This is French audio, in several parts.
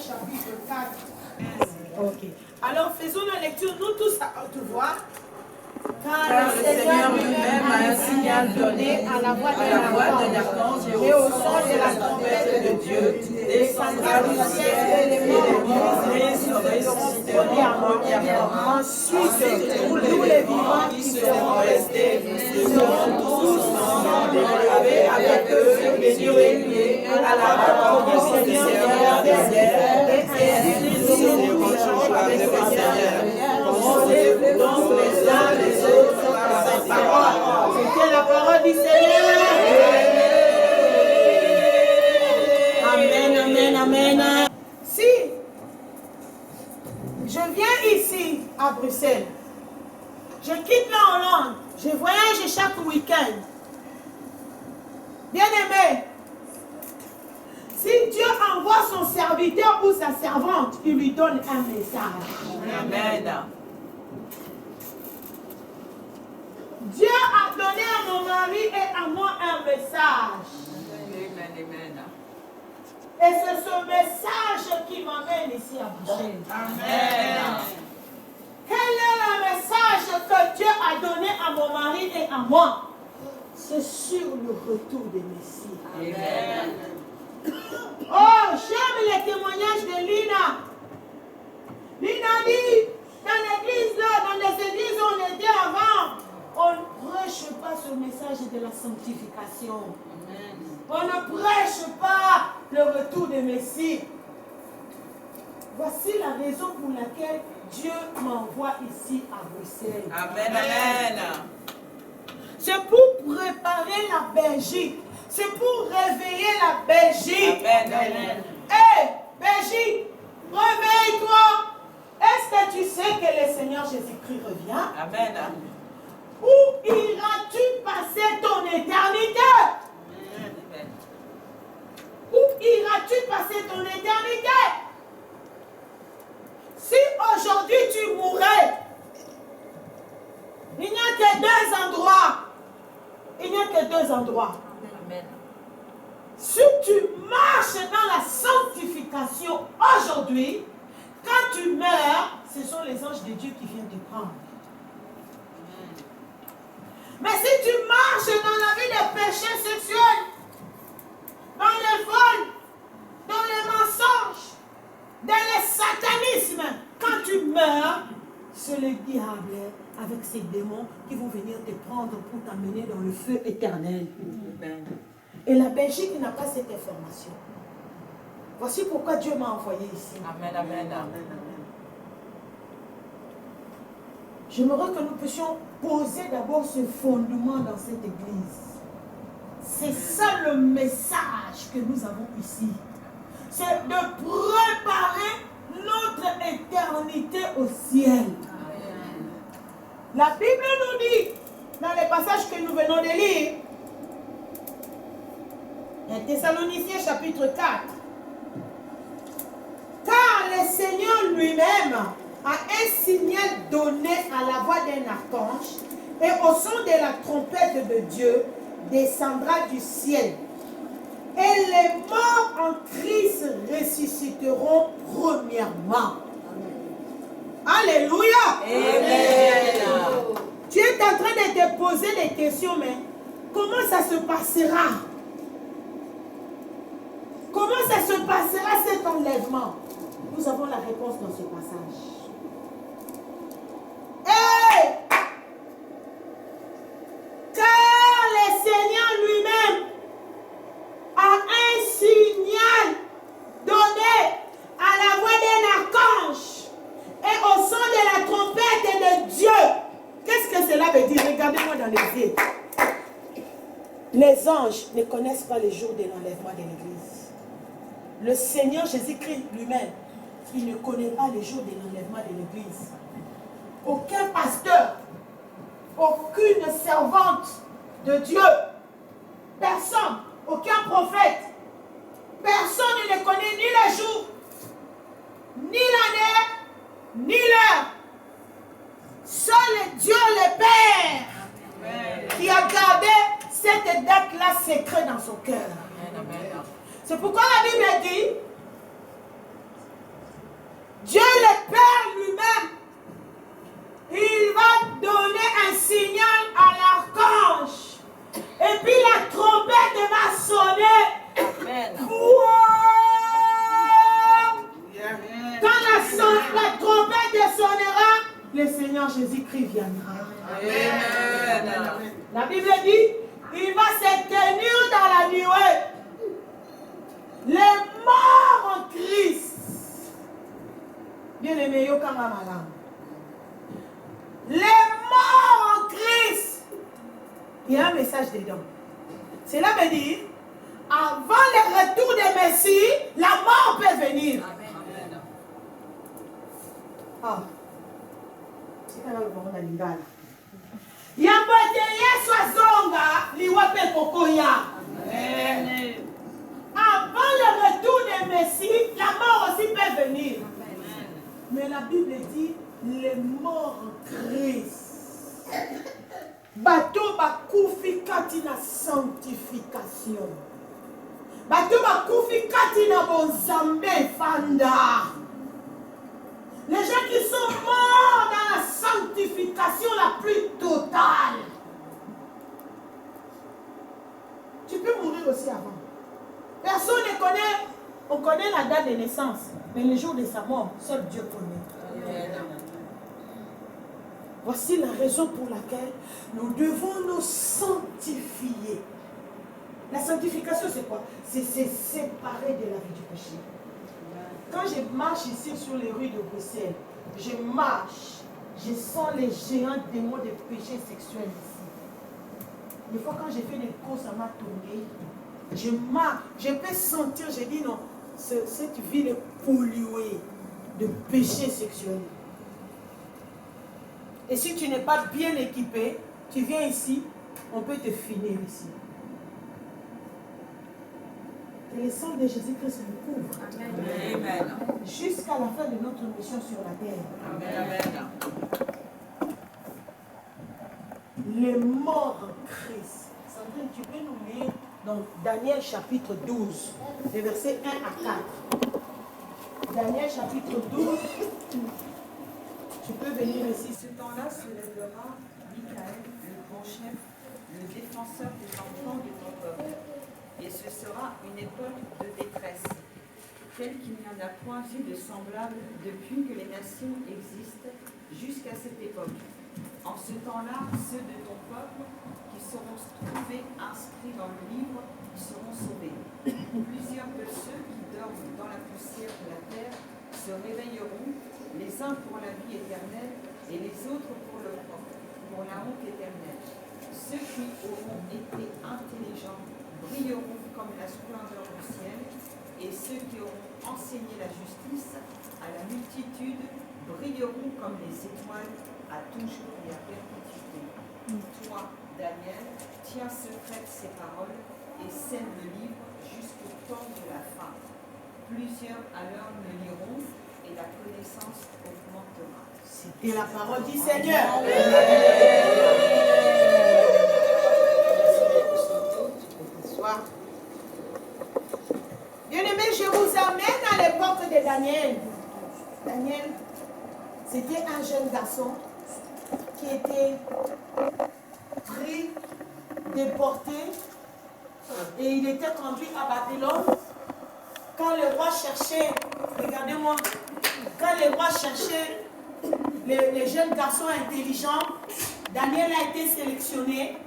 Chapitre 4. Ok. Alors faisons la lecture, nous tous à haute voix. Car le Seigneur lui-même a un signal donné à la voix d'un archange et au son de la trompette de Dieu, descendra du ciel et les morts premièrement. Ensuite, tous les vivants qui seront restés seront tous enlevés avec eux et liés à la rencontre du Seigneur des airs, et ainsi nous serons avec le Seigneur. Rendez-vous donc les uns les autres par sa parole. C'était la parole du Seigneur. Amen, amen, amen. Si je viens ici à Bruxelles, je quitte la Hollande, je voyage chaque week-end. Bien aimé, si Dieu envoie son serviteur ou sa servante, il lui donne un message. Amen. Dieu a donné à mon mari et à moi un message. Amen. Et c'est ce message qui m'amène ici à Bruxelles. Amen. Quel est le message que Dieu a donné à mon mari et à moi? C'est sur le retour de Messie. Amen. Oh, j'aime les témoignages de Lina. Lina dit, dans l'église là, dans les églises où on était avant, on ne prêche pas ce message de la sanctification. Amen. On ne prêche pas le retour de Messie. Voici la raison pour laquelle Dieu m'envoie ici à Bruxelles. Amen, amen. C'est pour préparer la Belgique. C'est pour réveiller la Belgique. Amen, amen. Hé, Belgique, réveille-toi. Est-ce que tu sais que le Seigneur Jésus-Christ revient? Amen. Où iras-tu passer ton éternité? Amen. Où iras-tu passer ton éternité? Si aujourd'hui tu mourais, il n'y a que deux endroits. Il n'y a que deux endroits. Amen. Si tu marches dans la sanctification aujourd'hui, quand tu meurs, ce sont les anges de Dieu qui viennent te prendre. Amen. Mais si tu marches dans la vie de péché sexuel, dans les vols, dans les mensonges, dans le satanisme, quand tu meurs, c'est le diable avec ses démons qui vont venir te prendre pour t'amener dans le feu éternel. Amen. Et la Belgique n'a pas cette information. Voici pourquoi Dieu m'a envoyé ici. Amen, amen, amen, amen. J'aimerais que nous puissions poser d'abord ce fondement dans cette église. C'est ça le message que nous avons ici. C'est de préparer notre éternité au ciel. Amen. La Bible nous dit, dans les passages que nous venons de lire, 1 Thessaloniciens chapitre 4, car le Seigneur lui-même a un signal donné à la voix d'un archange et au son de la trompette de Dieu descendra du ciel. Et les morts en Christ ressusciteront premièrement. Amen. Alléluia. Amen. poser des questions, mais comment ça se passera? Comment ça se passera cet enlèvement? Nous avons la réponse dans ce passage. Et car le Seigneur lui-même a un signal donné à la voix d'un archange et au son de la trompette de Dieu. Qu'est-ce que cela veut dire? Regardez-moi dans les yeux. Les anges ne connaissent pas les jours de l'enlèvement de l'Église. Le Seigneur Jésus-Christ lui-même, il ne connaît pas les jours de l'enlèvement de l'Église. Aucun pasteur, aucune servante de Dieu, personne, aucun prophète, personne ne connaît ni le jour, ni l'année, ni l'heure. Seul Dieu le Père qui a gardé cette date-là secrète dans son cœur. C'est pourquoi la Bible dit, Dieu le Père lui-même, il va donner un signal à l'archange. Et puis la trompette va sonner. Quand la trompette sonnera, le Seigneur Jésus-Christ viendra. Amen. La Bible dit, il va se tenir dans la nuée. Les morts en Christ. Bien aimé, les morts en Christ. Il y a un message dedans. Cela veut dire, avant le retour du Messie, la mort peut venir. Amen. Ah. C'est quand même le moment d'Alingala. Yamboteye swazonga liwape kokoya. Amen. Avant le retour du Messie, la mort aussi peut venir. Amen. Mais la Bible dit, les morts en Christ. Bateau bakoufi katina sanctification. Bateau bakoufi katina bonzambe fanda. Les gens qui sont morts dans la sanctification la plus totale. Tu peux mourir aussi avant. Personne ne connaît, on connaît la date de naissance, mais le jour de sa mort, seul Dieu connaît. Amen. Voici la raison pour laquelle nous devons nous sanctifier. La sanctification, c'est quoi? C'est se séparer de la vie du péché. Quand je marche ici sur les rues de Bruxelles, je marche, je sens les géants démons de péché sexuel ici. Des fois, quand j'ai fait des courses, ça m'a tourné. Je marche, je peux sentir, je dis non, cette ville est polluée de péché sexuel. Et si tu n'es pas bien équipé, tu viens ici, on peut te finir ici. Et le sang de Jésus-Christ nous couvre. Amen. Jusqu'à la fin de notre mission sur la terre. Amen. Les morts en Christ. Sandrine, tu peux nous lire dans Daniel chapitre 12, les versets 1 à 4. Daniel chapitre 12. Tu peux venir ici. Ce temps-là se lèvera Michael, le grand chef, le défenseur des enfants de ton peuple. Et ce sera une époque de détresse, telle qu'il n'y en a point eu de semblable depuis que les nations existent jusqu'à cette époque. En ce temps-là, ceux de ton peuple qui seront trouvés inscrits dans le livre seront sauvés. Plusieurs de ceux qui dorment dans la poussière de la terre se réveilleront, les uns pour la vie éternelle et les autres pour la honte éternelle. Ceux qui auront été intelligents brilleront comme la splendeur du ciel, et ceux qui auront enseigné la justice à la multitude brilleront comme les étoiles à toujours et à perpétuité. Toi, Daniel, tiens secrète ces paroles et scelle le livre jusqu'au temps de la fin. Plusieurs alors le liront et la connaissance augmentera. C'était la parole du Seigneur. Bien-aimés, je vous amène à l'époque de Daniel. Daniel, c'était un jeune garçon qui était pris, déporté, et il était conduit à Babylone. Quand le roi cherchait, regardez-moi, quand le roi cherchait les jeunes garçons intelligents, Daniel a été sélectionné.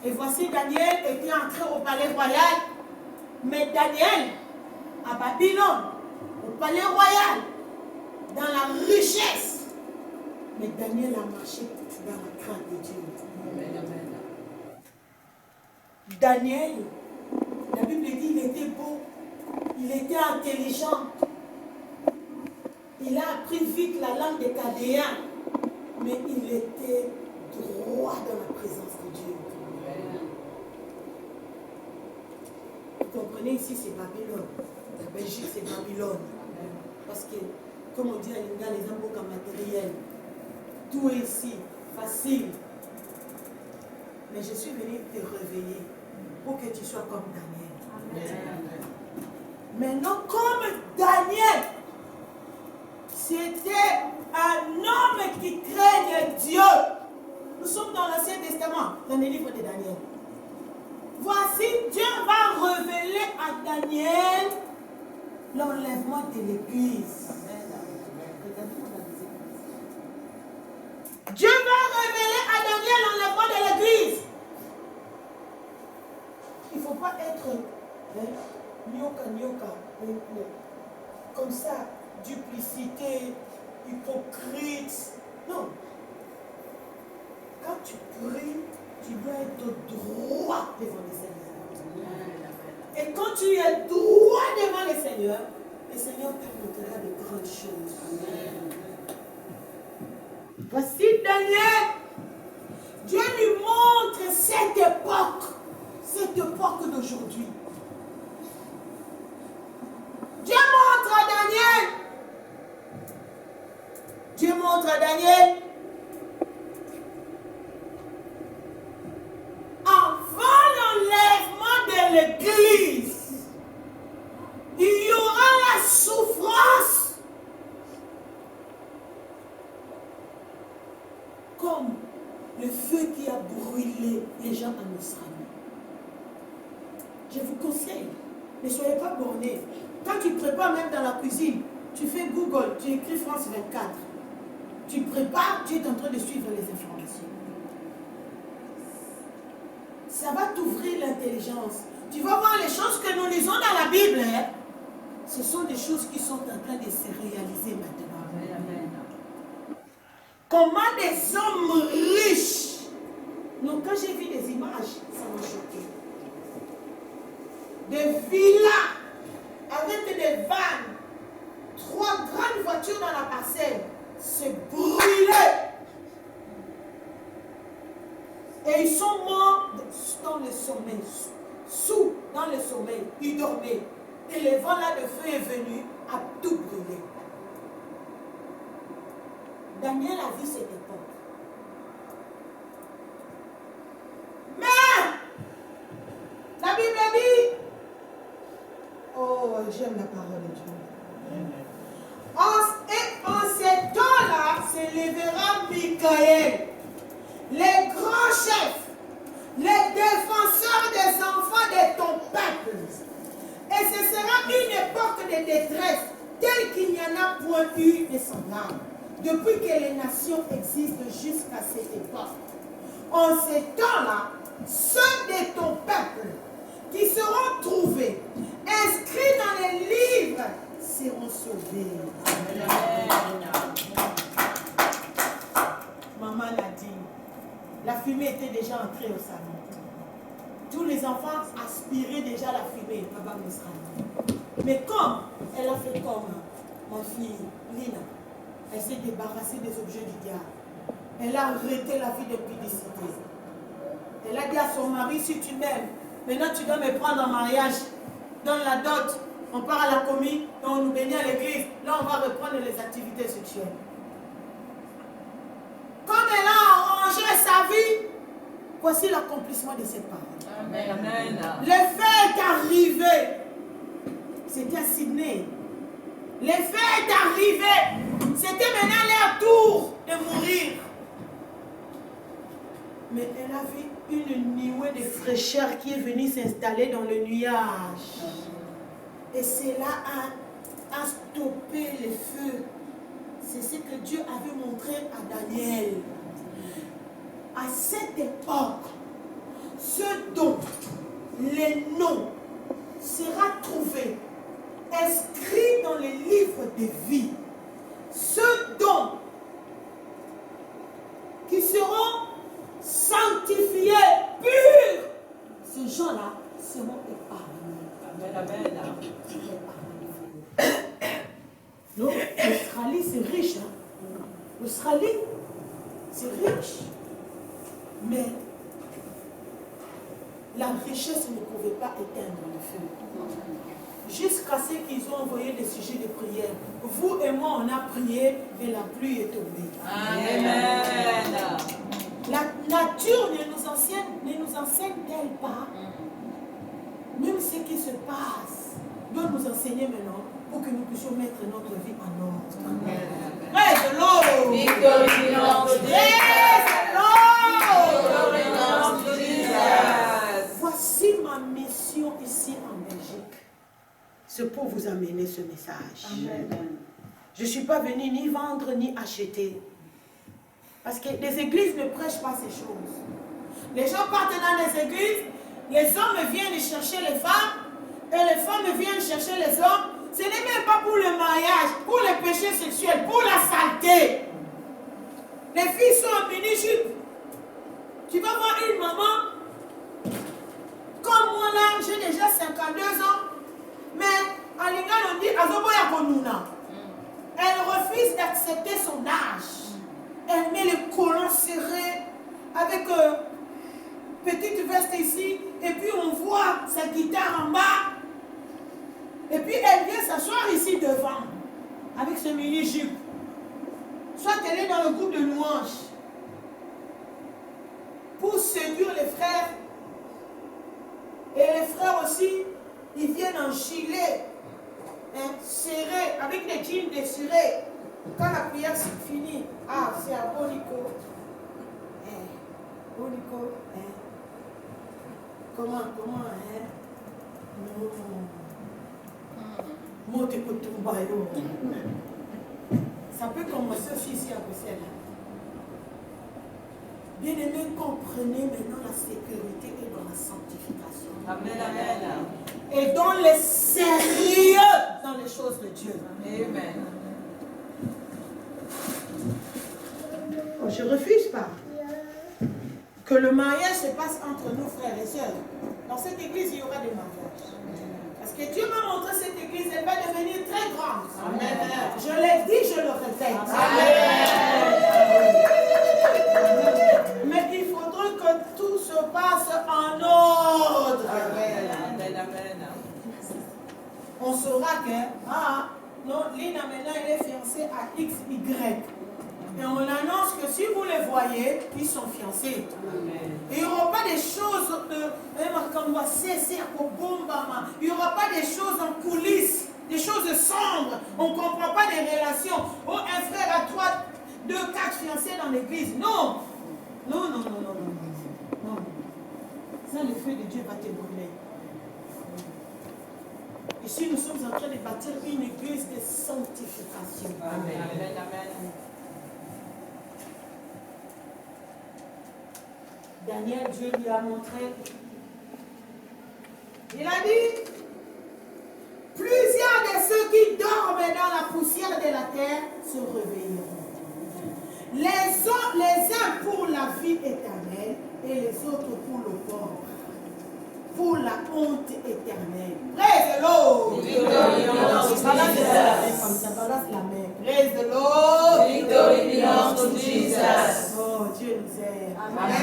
Et voici Daniel était entré au palais royal. Mais Daniel, à Babylone, au palais royal, dans la richesse. Mais Daniel a marché dans la crainte de Dieu. Daniel, la Bible dit il était beau, il était intelligent. Il a appris vite la langue des Chaldéens, mais il était droit dans la présence de Dieu. Vous comprenez, ici c'est Babylone. La Belgique c'est Babylone. Parce que, comme on dit à Linga, les impôts comme matériel. Tout est ici, facile. Mais je suis venu te réveiller pour que tu sois comme Daniel. Maintenant, comme Daniel, c'était un homme qui craignait Dieu. Nous sommes dans l'Ancien Testament, dans les livres de Daniel. Voici, Dieu va révéler à Daniel l'enlèvement de l'Église. Dieu va révéler à Daniel l'enlèvement de l'Église. Il ne faut pas être nyoka, comme ça, duplicité, hypocrite. Non. Quand tu pries, tu dois être droit devant le Seigneur. Et quand tu es droit devant le Seigneur te montrera de grandes choses. Voici Daniel. Dieu lui montre cette époque d'aujourd'hui. Dieu montre à Daniel avant l'enlèvement de l'Église, il y aura la souffrance comme le feu qui a brûlé les gens en Israël. Je vous conseille, ne soyez pas bornés. Quand tu prépares même dans la cuisine, tu fais Google, tu écris France 24. Tu prépares, tu es en train de suivre les informations. Ça va t'ouvrir l'intelligence. Tu vas voir les choses que nous lisons dans la Bible. Ce sont des choses qui sont en train de se réaliser maintenant. Amen. Comment des hommes riches. Donc quand j'ai vu des images, ça m'a choqué. Des villas avec des vannes, 3 grandes voitures dans la parcelle, se brûlaient. Et ils sont morts dans le sommeil, dans le sommeil, ils dormaient. Et le vent là de feu est venu à tout brûler. Daniel a vu cette époque. Mais, la Bible dit, oh, j'aime la parole de Dieu. Et en ces temps-là, s'élèvera Michael, les grands chefs, les défenseurs des enfants de ton peuple. Et ce sera une époque de détresse, telle qu'il n'y en a point eu de semblable, depuis que les nations existent jusqu'à cette époque. En ces temps-là, ceux de ton peuple qui seront trouvés, inscrits dans les livres, seront sauvés. Amen. Maman l'a dit, la fumée était déjà entrée au salon. Tous les enfants aspiraient déjà la fumée. Mais comme elle a fait comme ma fille Lina, elle s'est débarrassée des objets du diable. Elle a arrêté la vie de publicité. Elle a dit à son mari, si tu m'aimes, maintenant tu dois me prendre en mariage. Dans la dot, on part à la commis, on nous bénit à l'église. Là, on va reprendre les activités sexuelles. Comme elle a arrangé sa vie, voici l'accomplissement de cette parole. Amen. Amen. Le fait est arrivé. C'était à Sydney. Le fait est arrivé. C'était maintenant leur tour de mourir. Mais elle a vu une nuée de fraîcheur qui est venue s'installer dans le nuage. Et cela a stoppé le feu. C'est ce que Dieu avait montré à Daniel. À cette époque, ce dont les noms sera trouvé inscrit dans les livres de vie, ceux dont qui seront sanctifiés, purs, ces gens-là seront épargnés. Amen. Non, l'Australie c'est riche. L'Australie c'est riche. Mais la richesse ne pouvait pas éteindre le feu. Jusqu'à ce qu'ils ont envoyé des sujets de prière. Vous et moi, on a prié et la pluie est tombée. Amen. La nature ne nous enseigne-t-elle pas? Même ce qui se passe doit nous enseigner maintenant pour que nous puissions mettre notre vie en ordre. Praise the Lord. Victory belongs to Praise the Lord. Victory belongs to Jesus. Voici ma mission ici en Belgique. C'est pour vous amener ce message. Amen. Je ne suis pas venue ni vendre ni acheter. Parce que les églises ne prêchent pas ces choses. Les gens partent dans les églises, les hommes viennent chercher les femmes, et les femmes viennent chercher les hommes. Ce n'est même pas pour le mariage, pour les péchés sexuels, pour la saleté. Les filles sont en mini-jupe. Tu vas voir une maman, comme moi là, j'ai déjà 52 ans, mais en Lingala on dit Azoboya Konuna. Elle refuse d'accepter son âge. Elle met le collant serré avec petite veste ici, et puis on voit sa guitare en bas. Et puis elle vient s'asseoir ici devant, avec ce mini-jupe. Soit elle est dans le groupe de louanges, pour séduire les frères. Et les frères aussi, ils viennent en gilet, serré, avec des jeans desserrés. Quand la prière c'est fini, ah, c'est à Bonico. Bonico, comment, ça peut commencer aussi ici à Bruxelles. Bien aimé, comprenez maintenant la sécurité et dans la sanctification. Amen, amen. Et dans le sérieux dans les choses de Dieu. Amen. Oh, je ne refuse pas que le mariage se passe entre nous, frères et sœurs. Dans cette église, il y aura des mariages. Parce que Dieu m'a montré cette église, elle va devenir très grande. Amen. Je l'ai dit, je le répète. Amen. Mais il faudra que tout se passe en ordre. Amen, amen. On saura que, non, Lina maintenant, elle est fiancée à XY. Et on annonce que si vous les voyez, ils sont fiancés. Amen. Il n'y aura pas des choses il n'y aura pas des choses en coulisses, des choses sombres. On ne comprend pas des relations. Oh, un frère à toi, 2, 4 fiancés dans l'église. Non. Non. Ça, le feu de Dieu va te brûler. Ici, nous sommes en train de bâtir une église de sanctification. Amen, amen. Daniel, Dieu lui a montré. Il a dit, plusieurs de ceux qui dorment dans la poussière de la terre se réveilleront. Les uns pour la vie éternelle et les autres pour le pauvre, pour la honte éternelle. Praise the Lord. Victory belongs to Jesus. Balance la main. Praise the Lord. Victory belongs to Jesus. Oh, Dieu nous aime. Amen.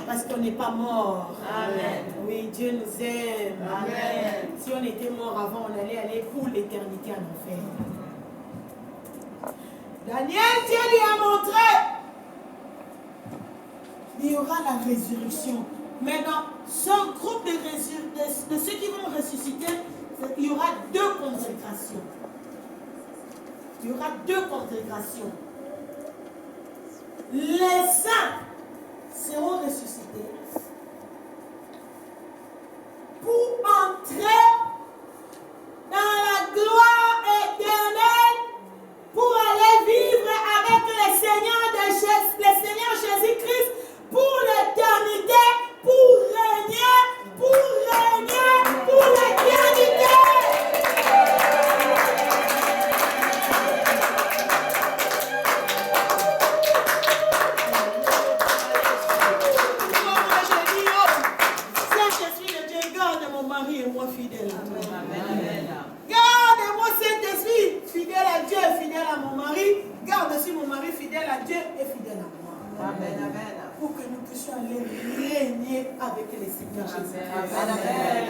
Parce qu'on n'est pas mort. Amen. Oui, Dieu nous aime. Amen. Si on était mort avant, on allait aller pour l'éternité en enfer. Daniel, Dieu lui a montré. Il y aura la résurrection. Maintenant, ce groupe de ceux qui vont ressusciter, il y aura 2 congrégations. Il y aura 2 congrégations. Les saints aller régner avec les Seigneurs Jésus. Amen.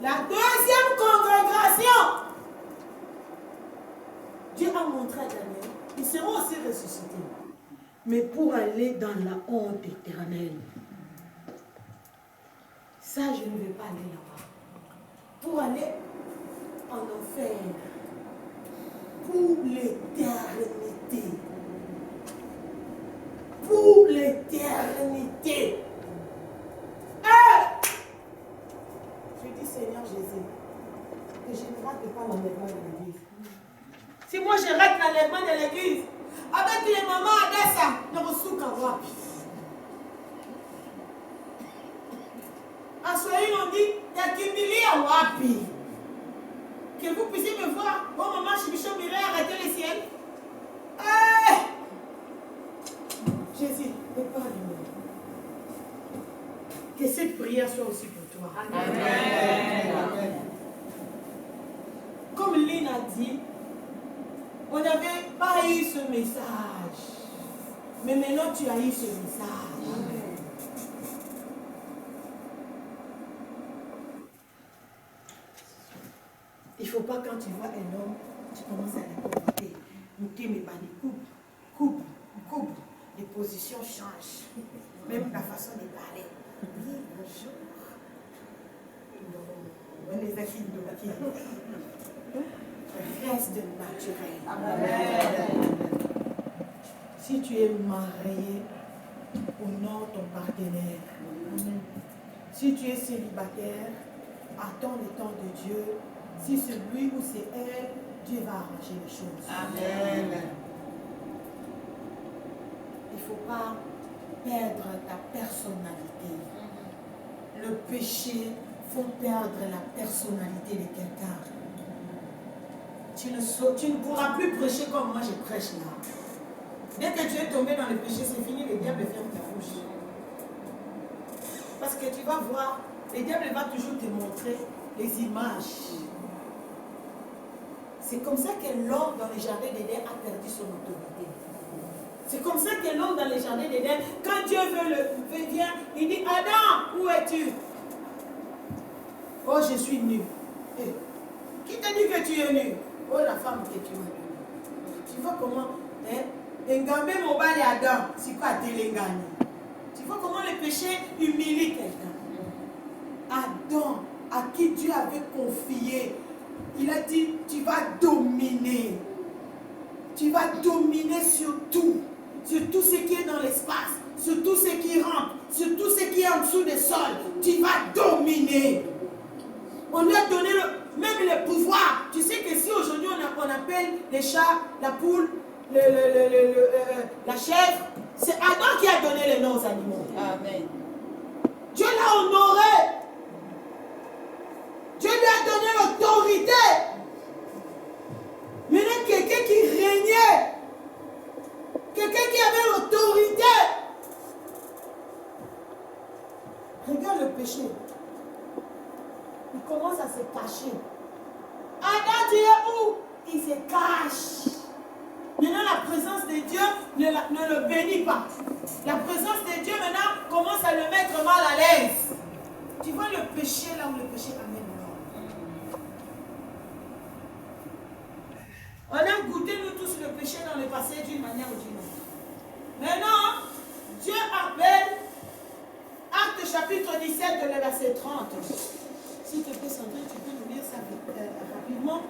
La deuxième congrégation, Dieu a montré à Daniel, ils seront aussi ressuscités, mais pour aller dans la honte éternelle. Ça, je ne vais pas aller là-bas. Pour aller en enfer, pour l'éternité. Pour l'éternité. Je dis Seigneur Jésus, que je ne rate pas l'enlèvement de l'église. Si moi je rate l'enlèvement de l'église, avec les mamans à Dessa, ne me souque à voir. En Swahili, on dit Yakimili à Wapi. Que vous puissiez me voir. Oh maman, je suis miché, arrêtez le ciel. Jésus, prépare-moi. Que cette prière soit aussi pour toi. Amen. Amen. Comme Lynn a dit, on n'avait pas eu ce message. Mais maintenant, tu as eu ce message. Amen. Il ne faut pas quand tu vois un homme, tu commences à le comporter. Coupe. Les positions changent. Même la façon de parler. Oui, bonjour. On les acquitte de reste naturel. Amen. Si tu es marié, honore ton partenaire. Amen. Si tu es célibataire, attends le temps de Dieu. Si c'est lui ou c'est elle, Dieu va arranger les choses. Amen. Il ne faut pas perdre ta personnalité. Le péché faut perdre la personnalité de quelqu'un. Tu ne pourras plus prêcher comme moi je prêche là. Dès que tu es tombé dans le péché, c'est fini, le diable ferme ta bouche. Parce que tu vas voir, le diable va toujours te montrer les images. C'est comme ça que l'homme dans le jardin d'Éden a perdu son autorité. C'est comme ça que l'homme dans le jardin d'Éden, quand Dieu vient, il dit, Adam, où es-tu? Oh, je suis nu. Hey. Qui t'a dit que tu es nu? Oh, la femme que tu as nu. Tu vois comment, Ngambé Mobile et Adam, c'est quoi Télégani? Tu vois comment le péché humilie quelqu'un. Adam, à qui Dieu avait confié, il a dit, tu vas dominer. Tu vas dominer sur tout ce qui est dans l'espace, sur tout ce qui rentre, sur tout ce qui est en dessous du sol. Tu vas dominer. On lui a donné même le pouvoir. Tu sais que si aujourd'hui on appelle les chats, la poule, la chèvre, c'est Adam qui a donné les noms aux animaux. Amen. Dieu l'a honoré. Dieu lui a donné l'autorité. Maintenant, quelqu'un qui régnait, quelqu'un qui avait l'autorité. Regarde le péché. Il commence à se cacher. Adam, tu es où? Il se cache. Maintenant, la présence de Dieu ne le bénit pas. La présence de Dieu maintenant commence à le mettre mal à l'aise. Tu vois le péché là où le péché amène l'homme. On a goûté nous tous le péché dans le passé d'une manière ou d'une autre. Maintenant, Dieu appelle, Acte chapitre 17 de le verset 30. S'il te plaît, Sandrine, tu peux nous lire ça rapidement.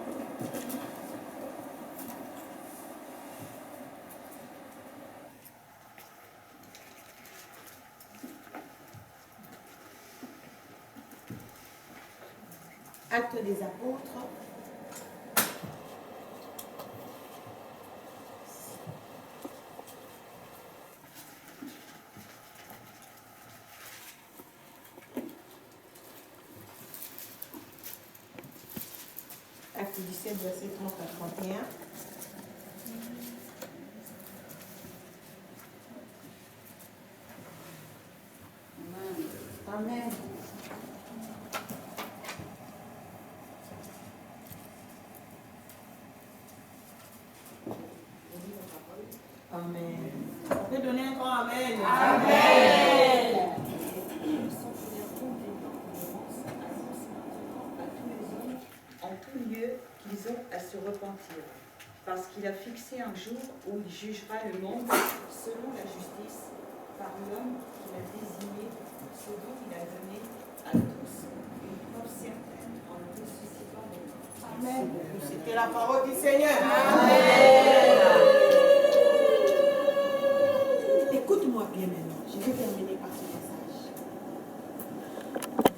Acte des apôtres. Acte 17, verset 30 à 31. Amen. Amen. donner un grand amen. Amen. Nous s'en souviendrons des temps d'ignorance, annonce maintenant à tous les hommes en tout lieu qu'ils ont à se repentir, parce qu'il a fixé un jour où il jugera le monde selon la justice par l'homme qu'il a désigné, ce dont il a donné à tous une preuve certaine en le ressuscitant des morts. Amen. C'était la parole du Seigneur. Amen. Écoute-moi bien maintenant. Je vais terminer par ce message.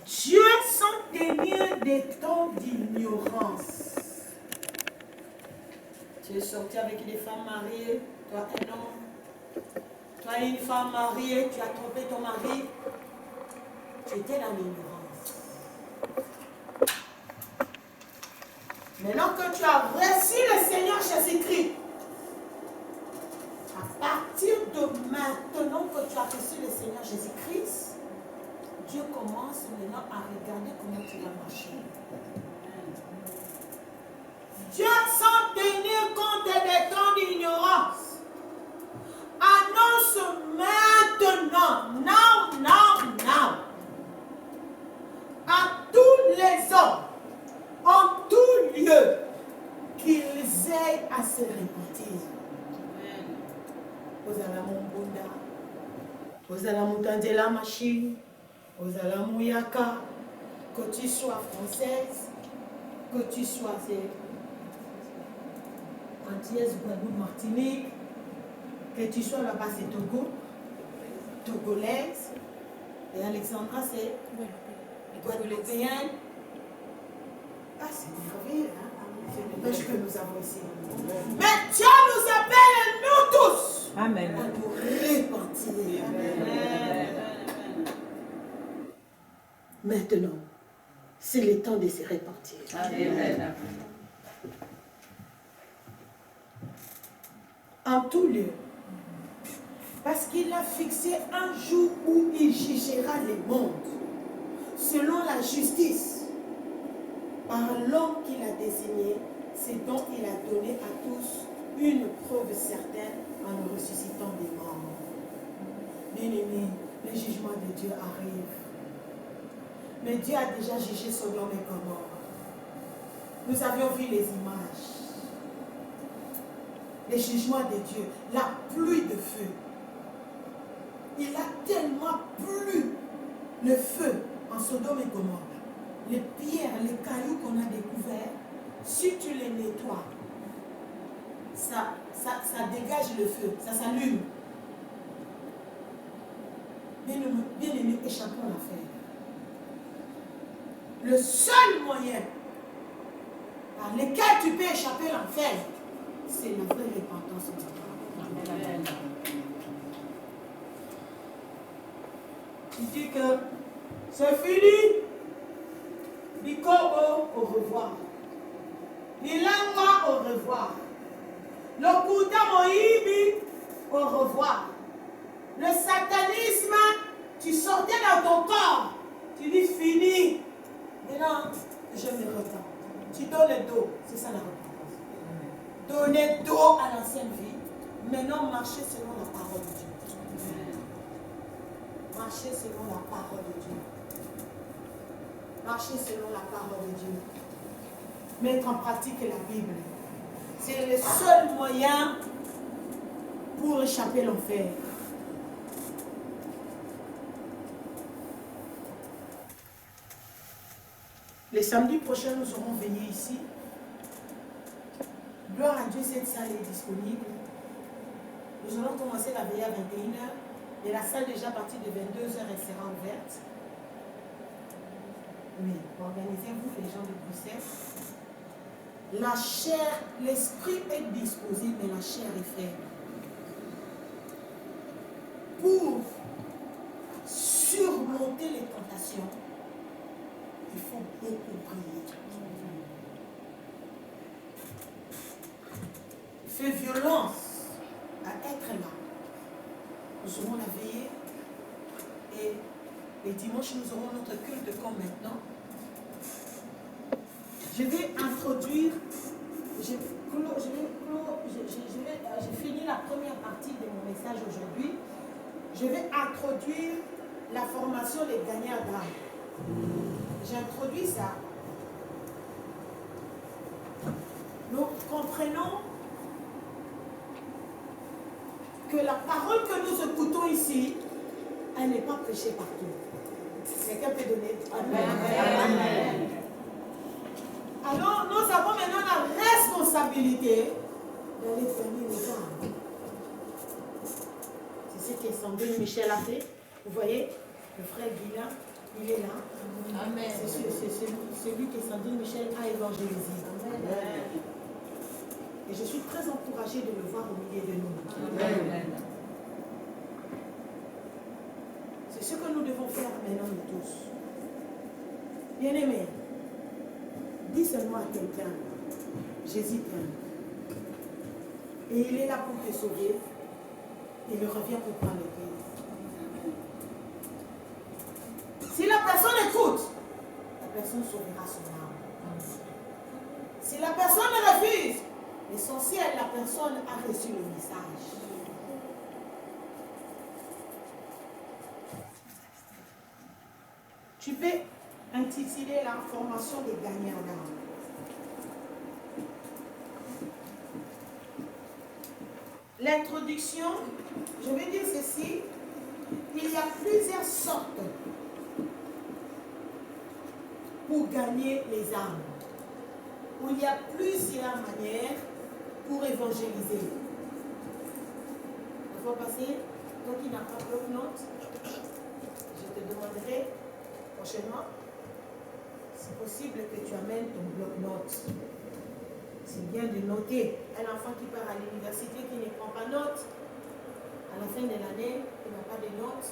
Dieu sans tenir des temps d'ignorance. Tu es sorti avec des femmes mariées, toi un homme. Toi une femme mariée, tu as trompé ton mari. Tu étais dans l'ignorance. Maintenant que tu as reçu le Seigneur Jésus-Christ, à partir de maintenant que tu as reçu le Seigneur Jésus-Christ, Dieu commence maintenant à regarder comment tu vas marcher. Dieu, sans tenir compte des temps d'ignorance, annonce maintenant, now, à tous les hommes, en tout lieu, qu'ils aient à se repentir. Ozala Mombunda, Ozala Mutandela Machine, Ozala Mouyaka, que tu sois française, que tu sois antillaise, Guadeloupe, Martinique, que tu sois là-bas, c'est Togo, togolaise, et Alexandra, c'est guadeloupéenne. Ah, c'est merveilleux, hein? C'est le pêche que nous avons ici. Mais Dieu nous appelle, nous tous, Amen. à nous repentir. Amen. Maintenant, c'est le temps de se repentir. Amen. En tout lieu, parce qu'il a fixé un jour où il jugera les mondes, selon la justice, par l'homme qu'il a désigné, c'est dont il a donné à tous une preuve certaine en le ressuscitant des morts. Bien-aimés, le jugement de Dieu arrive. Mais Dieu a déjà jugé Sodome et Gomorrhe. Nous avions vu les images. Les jugements de Dieu, la pluie de feu. Il a tellement plu le feu en Sodome et Gomorrhe. Les pierres, les cailloux qu'on a découverts, si tu les nettoies, ça dégage le feu, ça s'allume. Bien-aimés, échappons à l'enfer. Le seul moyen par lequel tu peux échapper à l'enfer, c'est la vraie repentance de toi. Amen. Tu dis que c'est fini. Bikobo, au revoir. Milangwa, au revoir. Lokuta Moïbi, au revoir. Le satanisme, tu sortais dans ton corps. Tu dis fini. Maintenant, je me repens. Tu donnes le dos. C'est ça la repentance. Donner dos à l'ancienne vie. Maintenant, marcher selon la parole de Dieu. Marcher selon la parole de Dieu. Marcher selon la parole de Dieu. Mettre en pratique la Bible. C'est le seul moyen pour échapper à l'enfer. Le samedi prochain, nous aurons veillé ici. Gloire à Dieu, cette salle est disponible. Nous allons commencer la veillée à 21h. Et la salle déjà à partir de 22h, elle sera ouverte. Oui, organisez-vous les gens de Bruxelles. La chair, l'esprit est disposé, mais la chair est faible. Pour surmonter les tentations, il faut beaucoup prier. Fais violence à être là. Nous aurons la veillée et les dimanches nous aurons notre culte comme maintenant. Je vais introduire, j'ai fini la première partie de mon message aujourd'hui. je vais introduire la formation des gagnants d'âme. J'introduis ça. Nous comprenons que la parole que nous écoutons ici, elle n'est pas prêchée partout. Quelqu'un peut donner Amen. Amen. Alors, nous avons maintenant la responsabilité d'aller fermer les âmes. C'est ce que Sandrine Michel a fait. Vous voyez, le frère Guilain, il est là. Amen. C'est celui que Sandrine Michel a évangélisé. Amen. Et je suis très encouragée de le voir au milieu de nous. Amen. C'est ce que nous devons faire maintenant nous tous. Bien-aimés, dis seulement à quelqu'un, Jésus t'aime. Et il est là pour te sauver. Il revient pour prendre les clés. Si la personne écoute, la personne sauvera son âme. Si la personne refuse, l'essentiel, la personne a reçu le message. Tu peux intituler la formation des gagnants d'âme. L'introduction, je vais dire ceci, il y a plusieurs sortes pour gagner les âmes. Où il y a plusieurs manières pour évangéliser. Il faut passer, toi qui n'as pas bloc-notes, je te demanderai prochainement, c'est possible que tu amènes ton bloc-notes. C'est bien de noter. Un enfant qui part à l'université qui ne prend pas note, à la fin de l'année, il n'a pas de notes,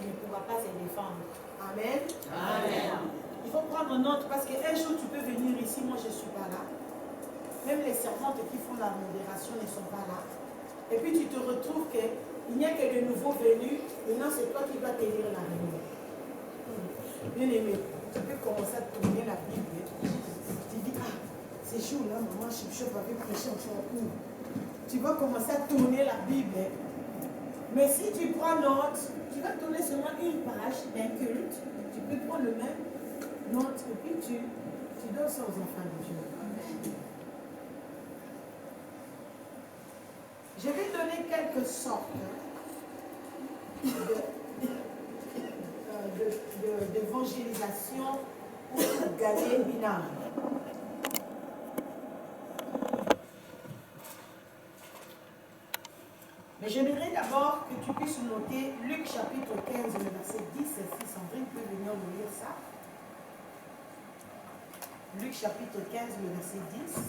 il ne pourra pas se défendre. Amen. Amen. Il faut prendre note parce qu'un jour tu peux venir ici, moi je ne suis pas là. Même les servantes qui font la modération ne sont pas là. Et puis tu te retrouves qu'il n'y a que de nouveaux venus, maintenant c'est toi qui dois te lire la réunion. Bien aimé, tu peux commencer à tourner la Bible. Tu dis, ah, ces jours-là, maman Chipchop avait prêché encore où? Tu vas commencer à tourner la Bible. Mais si tu prends note, tu vas tourner seulement une page d'un culte. Tu peux prendre le même note et puis tu donnes ça aux enfants de Dieu. Je vais donner quelques sortes d'évangélisation pour gagner une âme. Mais j'aimerais d'abord que tu puisses noter Luc chapitre 15, le verset 10, si Sandrine peut venir nous lire ça. Luc chapitre 15, le verset 10.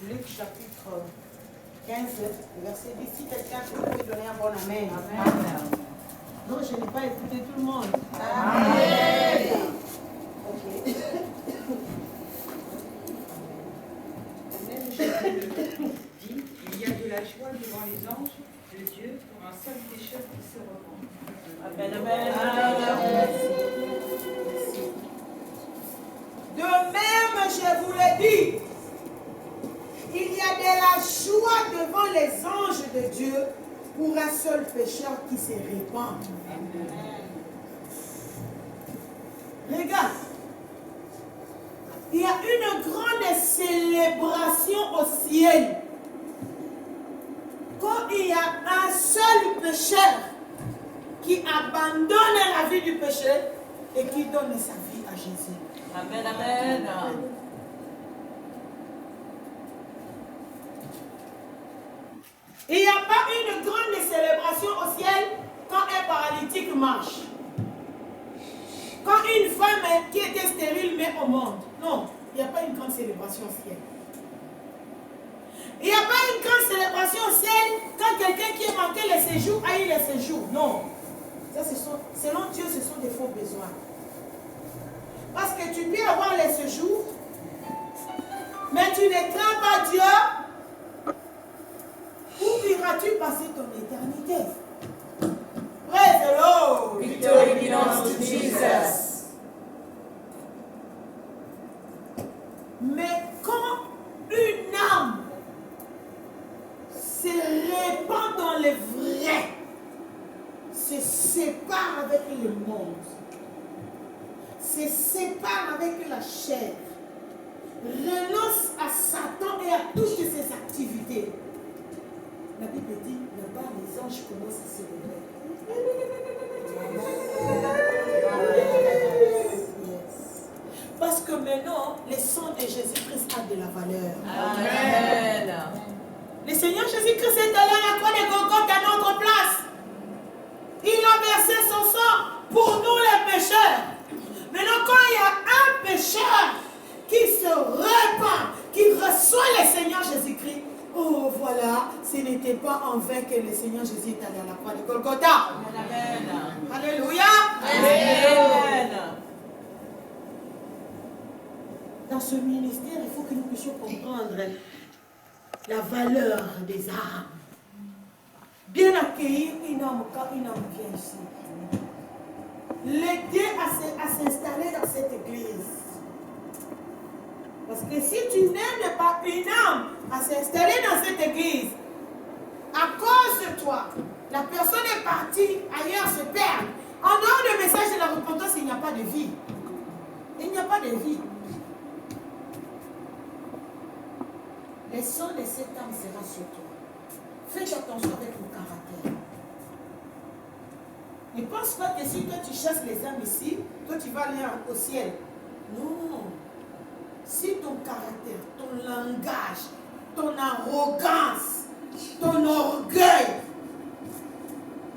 Luc chapitre 15, verset 10. Si quelqu'un peut donner un bon amen. Amen. Non, je n'ai pas écouté tout le monde. Amen. Ok. Même Jésus dit, il y a de la joie devant les anges de Dieu pour un seul pécheur qui se repent. Amen. Amen. De même, je vous le dis, il y a de la joie devant les anges de Dieu pour un seul pécheur qui se répand. Regarde, il y a une grande célébration au ciel quand il y a un seul pécheur qui abandonne la vie du péché et qui donne sa vie à Jésus. Amen, amen. Il n'y a pas une grande célébration au ciel quand un paralytique marche. Quand une femme qui était stérile met au monde. Non, il n'y a pas une grande célébration au ciel. Il n'y a pas une grande célébration au ciel quand quelqu'un qui a manqué le séjour a eu le séjour. Non. Ça, selon Dieu, ce sont des faux besoins. Parce que tu peux avoir les séjours, mais tu ne crains pas Dieu. Où iras-tu passer ton éternité? Praise the Lord. Victory belongs to Jesus. Mais quand une âme se répand dans le vrai, se sépare avec le monde, se sépare avec la chair, renonce à Satan et à toutes ses activités, la Bible dit, là-bas les anges commencent à se lever. Parce que maintenant, le sang de Jésus-Christ a de la valeur. Amen. Le Seigneur Jésus-Christ est allé à la croix de Golgotha à notre place. Il a versé son sang pour nous les pécheurs. Maintenant, quand il y a un pécheur qui se répand, qui reçoit le Seigneur Jésus-Christ, oh voilà, ce n'était pas en vain que le Seigneur Jésus est allé à la croix de Golgotha. Amen. Alléluia. Amen. Dans ce ministère, il faut que nous puissions comprendre la valeur des âmes. Bien accueillir une âme quand une âme vient ici. L'aider à s'installer dans cette église. Parce que si tu n'aides pas une âme à s'installer dans cette église, à cause de toi, la personne est partie ailleurs se perdre. En dehors du message de la repentance, il n'y a pas de vie. Il n'y a pas de vie. Le sang de cette âme sera sur toi. Faites attention avec ton caractère. Ne pense pas que si toi tu chasses les âmes ici, toi tu vas aller au ciel. Non. Si ton caractère, ton langage, ton arrogance, ton orgueil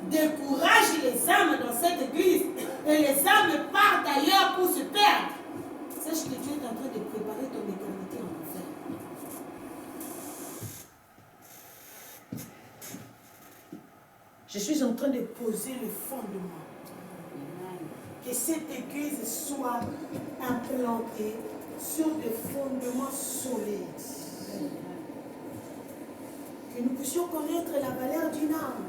décourage les âmes dans cette église et les âmes partent ailleurs pour se perdre, sache que Dieu est en train de préparer ton éternité en enfer. Je suis en train de poser le fondement. Que cette église soit implantée sur des fondements solides. Que nous puissions connaître la valeur d'une âme.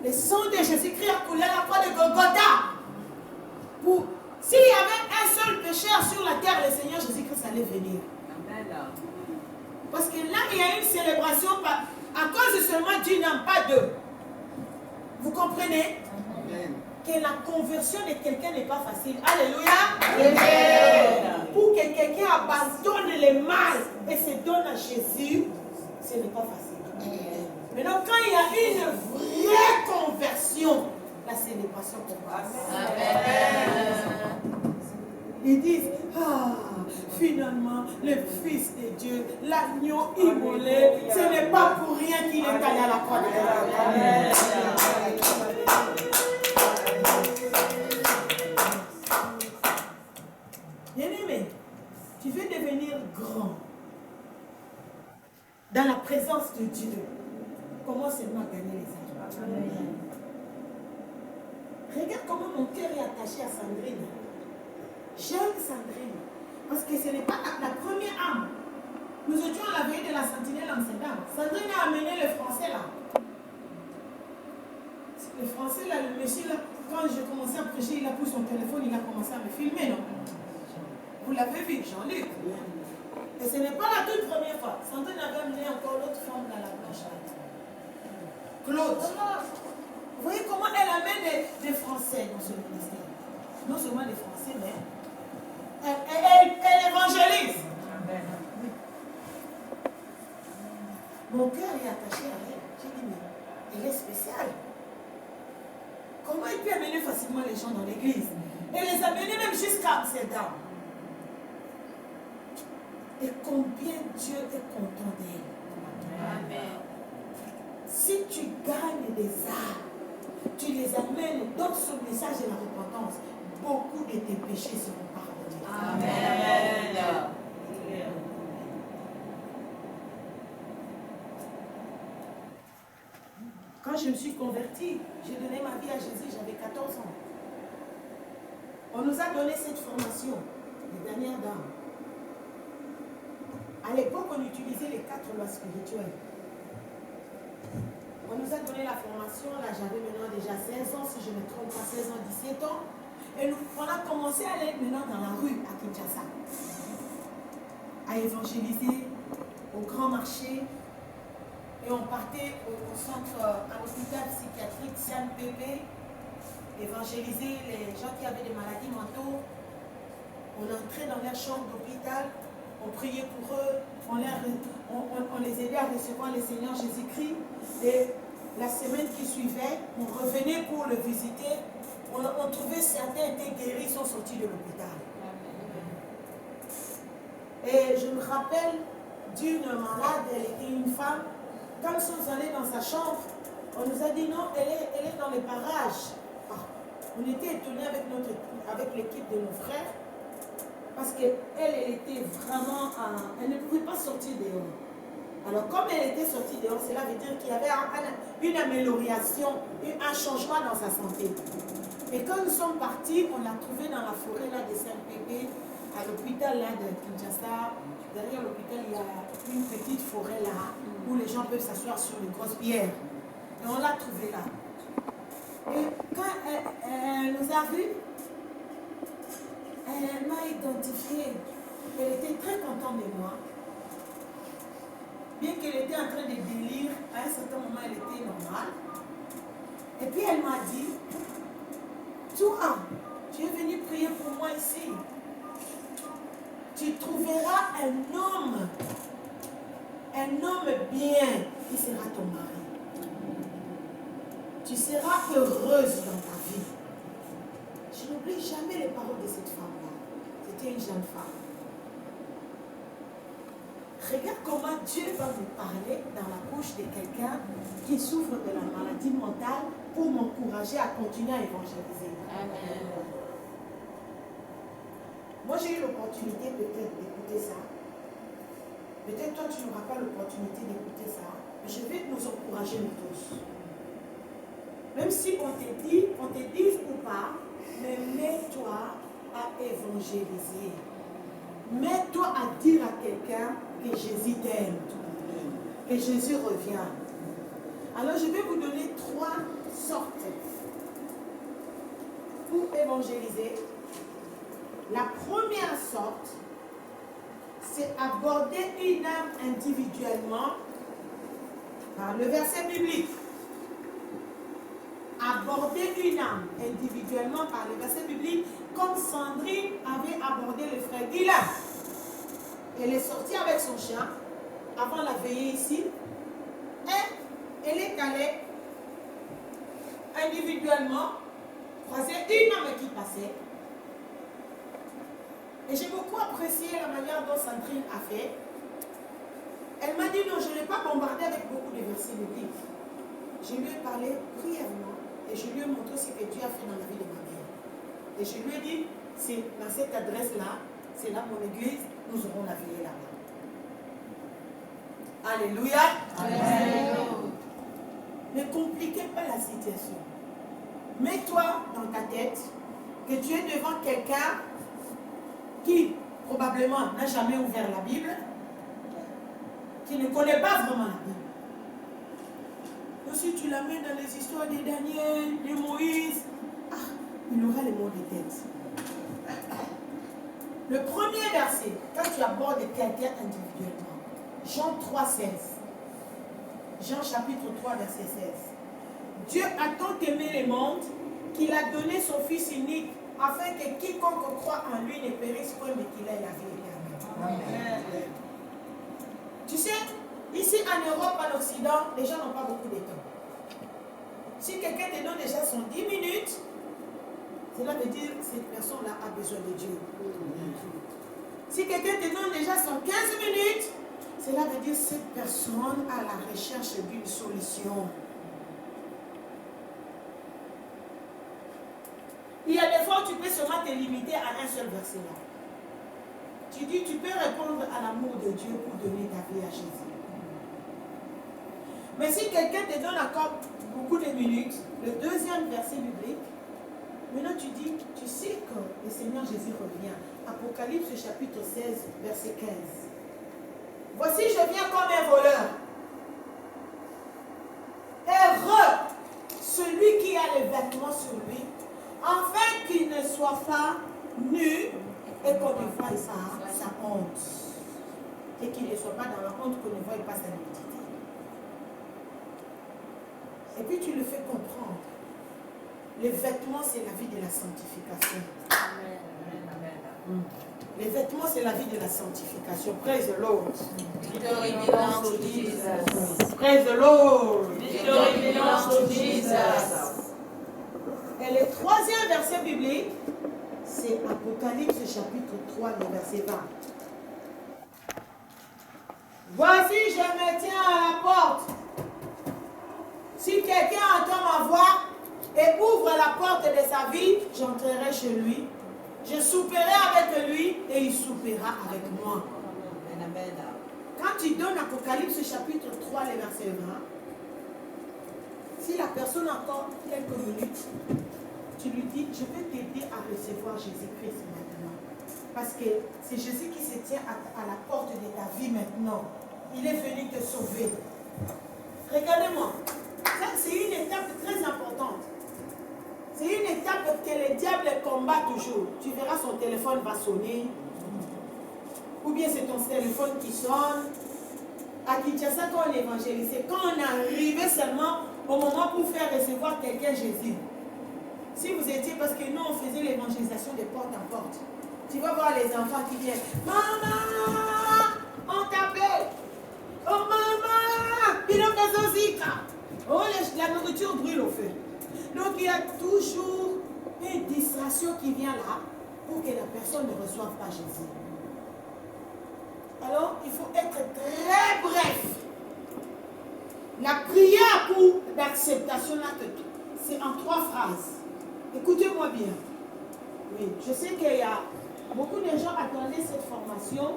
Le sang de Jésus-Christ a coulé à la croix de Golgotha. S'il y avait un seul pécheur sur la terre, le Seigneur Jésus-Christ allait venir. Parce que là, il y a une célébration à cause seulement d'une âme, pas deux. Vous comprenez? Amen. Que la conversion de quelqu'un n'est pas facile. Alléluia. Amen. Pour que quelqu'un abandonne le mal et se donne à Jésus, ce n'est pas facile. Amen. Maintenant, quand il y a une vraie conversion, la célébration commence. Amen. Ils disent, finalement, le Fils de Dieu, l'agneau immolé, ce n'est pas pour rien qu'il est allé à la croix de Golgotha. Bien-aimé, tu veux devenir grand dans la présence de Dieu. Commence seulement à gagner les âmes. Regarde comment mon cœur est attaché à Sandrine. J'aime Sandrine. Parce que ce n'est pas la première âme. Nous étions à la veille de la sentinelle Amsterdam. Sandrine a amené le français là. Le français là, le monsieur là, quand j'ai commencé à prêcher, il a pris son téléphone, il a commencé à me filmer, non? Vous l'avez vu, Jean-Luc. Et ce n'est pas la toute première fois. Sandrine avait amené encore l'autre femme dans la blanchade. Claude. Vous voyez comment elle amène des Français dans ce ministère. Non seulement des Français, mais elle évangélise. Amen. Mon cœur est attaché à elle. J'ai dit, mais elle est spéciale. Comment il peut amener facilement les gens dans l'église? Et les amener même jusqu'à Amsterdam. Et combien Dieu est content d'elle. Amen. Si tu gagnes des âmes, tu les amènes dans ce message de la repentance, beaucoup de tes péchés seront pardonnés. Amen. Quand je me suis convertie, j'ai donné ma vie à Jésus, j'avais 14 ans. On On nous a donné cette formation, les dernières dames. À l'époque, on utilisait les 4 lois spirituelles. On nous a donné la formation, là j'avais maintenant déjà 16 ans, si je ne me trompe pas, 16 ans, 17 ans. Et on a commencé à aller maintenant dans la rue à Kinshasa, à évangéliser au grand marché. Et on partait au centre, à l'hôpital psychiatrique CNPB, évangéliser les gens qui avaient des maladies mentaux. On entrait dans leur chambre d'hôpital, on priait pour eux, on les aidait à recevoir le Seigneur Jésus-Christ. Et la semaine qui suivait, on revenait pour le visiter. On trouvait certains étaient guéris, sont sortis de l'hôpital. Et je me rappelle d'une malade, elle était une femme. Quand nous sommes allés dans sa chambre, on nous a dit non, elle est dans les parages. On était étonnés avec l'équipe de nos frères. Parce qu'elle était vraiment, elle ne pouvait pas sortir dehors. Alors comme elle était sortie dehors, cela veut dire qu'il y avait une amélioration, un changement dans sa santé. Et quand nous sommes partis, on l'a trouvée dans la forêt là de Saint-Pépé, à l'hôpital là de Kinshasa. Derrière l'hôpital, il y a une petite forêt là, où les gens peuvent s'asseoir sur une grosse pierre. Et on l'a trouvée là. Et quand elle nous a vus, elle m'a identifiée. Elle était très contente de moi. Bien qu'elle était en train de délire, à un certain moment, elle était normale. Et puis elle m'a dit, toi, tu es venu prier pour moi ici. Tu trouveras un homme bien qui sera ton mari. Tu seras heureuse dans ta vie. Je n'oublie jamais les paroles de cette femme-là. C'était une jeune femme. Regarde comment Dieu va nous parler dans la bouche de quelqu'un qui souffre de la maladie mentale pour m'encourager à continuer à évangéliser. Amen. Moi, j'ai eu l'opportunité peut-être d'écouter ça. Peut-être toi, tu n'auras pas l'opportunité d'écouter ça. Mais je vais nous encourager nous tous. Même si on te dise ou pas, mais mets-toi à évangéliser. Mets-toi à dire à quelqu'un que Jésus t'aime, que Jésus revient. Alors je vais vous donner 3 sortes pour évangéliser. La première sorte, c'est aborder une âme individuellement par le verset biblique. Aborder une âme individuellement par le verset biblique, comme Sandrine avait abordé le frère Guilain. Elle est sortie avec son chien avant la veillée ici et elle est allée individuellement croiser une âme qui passait. Et j'ai beaucoup apprécié la manière dont Sandrine a fait. Elle m'a dit non, je ne l'ai pas bombardé avec beaucoup de versets bibliques. Je lui ai parlé brièvement et je lui ai montré ce que Dieu a fait dans la vie de ma mère. Et je lui ai dit, c'est dans cette adresse-là, c'est là mon église, nous aurons la veillée là-bas. Alléluia. Alléluia. Ne compliquez pas la situation. Mets-toi dans ta tête que tu es devant quelqu'un qui probablement n'a jamais ouvert la Bible, qui ne connaît pas vraiment la Bible. Et si tu l'amènes dans les histoires de Daniel, de Moïse, il aura les mots de tête. Le premier verset, quand tu abordes quelqu'un individuellement, Jean 3, 16. Jean chapitre 3, verset 16. Dieu a tant aimé le monde qu'il a donné son Fils unique afin que quiconque croit en lui ne périsse point mais qu'il ait la vie éternelle. Tu sais, ici en Europe, en Occident, les gens n'ont pas beaucoup de temps. Si quelqu'un te donne déjà son 10 minutes, cela veut dire que cette personne-là a besoin de Dieu. Si quelqu'un te donne déjà son 15 minutes, cela veut dire que cette personne a la recherche d'une solution. Il y a des fois où tu peux seulement te limiter à un seul verset là. Tu dis, tu peux répondre à l'amour de Dieu pour donner ta vie à Jésus. Mais si quelqu'un te donne encore beaucoup de minutes, le deuxième verset biblique, maintenant tu dis, tu sais que le Seigneur Jésus revient. Apocalypse chapitre 16, verset 15. Voici, je viens comme un voleur. Heureux celui qui a les vêtements sur lui, afin qu'il ne soit pas nu et qu'on ne voie pas sa honte. Et qu'il ne soit pas dans la honte, qu'on ne voie pas sa nudité. Et puis tu le fais comprendre. Les vêtements, c'est la vie de la sanctification. Amen. Les vêtements, c'est la vie de la sanctification. Praise the Lord. Victory belongs to Jesus. Praise the Lord. Victory belongs to Jesus. Et le troisième verset biblique, c'est Apocalypse chapitre 3, le verset 20. Voici, je me tiens à la porte. Si quelqu'un entend ma voix et ouvre la porte de sa vie, j'entrerai chez lui. Je souperai avec lui et il soupera avec moi. Quand tu donnes Apocalypse chapitre 3, le verset 20, si la personne a encore quelques minutes, tu lui dis, je vais t'aider à recevoir Jésus-Christ maintenant. Parce que c'est Jésus qui se tient à la porte de ta vie maintenant. Il est venu te sauver. Regardez-moi, ça c'est une étape très importante. C'est une étape que le diable combat toujours. Tu verras son téléphone va sonner. Ou bien c'est ton téléphone qui sonne. À Kinshasa, quand on évangélisait, quand on arrivait seulement au moment pour faire recevoir quelqu'un Jésus. Si vous étiez, parce que nous on faisait l'évangélisation de porte en porte. Tu vas voir les enfants qui viennent. Maman, on t'appelle. Oh maman, il a zika. Oh, la nourriture brûle au feu. Donc il y a toujours une distraction qui vient là pour que la personne ne reçoive pas Jésus. Alors il faut être très bref. La prière pour l'acceptation là, c'est en 3 phrases. Écoutez-moi bien. Oui, je sais qu'il y a beaucoup de gens attendaient cette formation.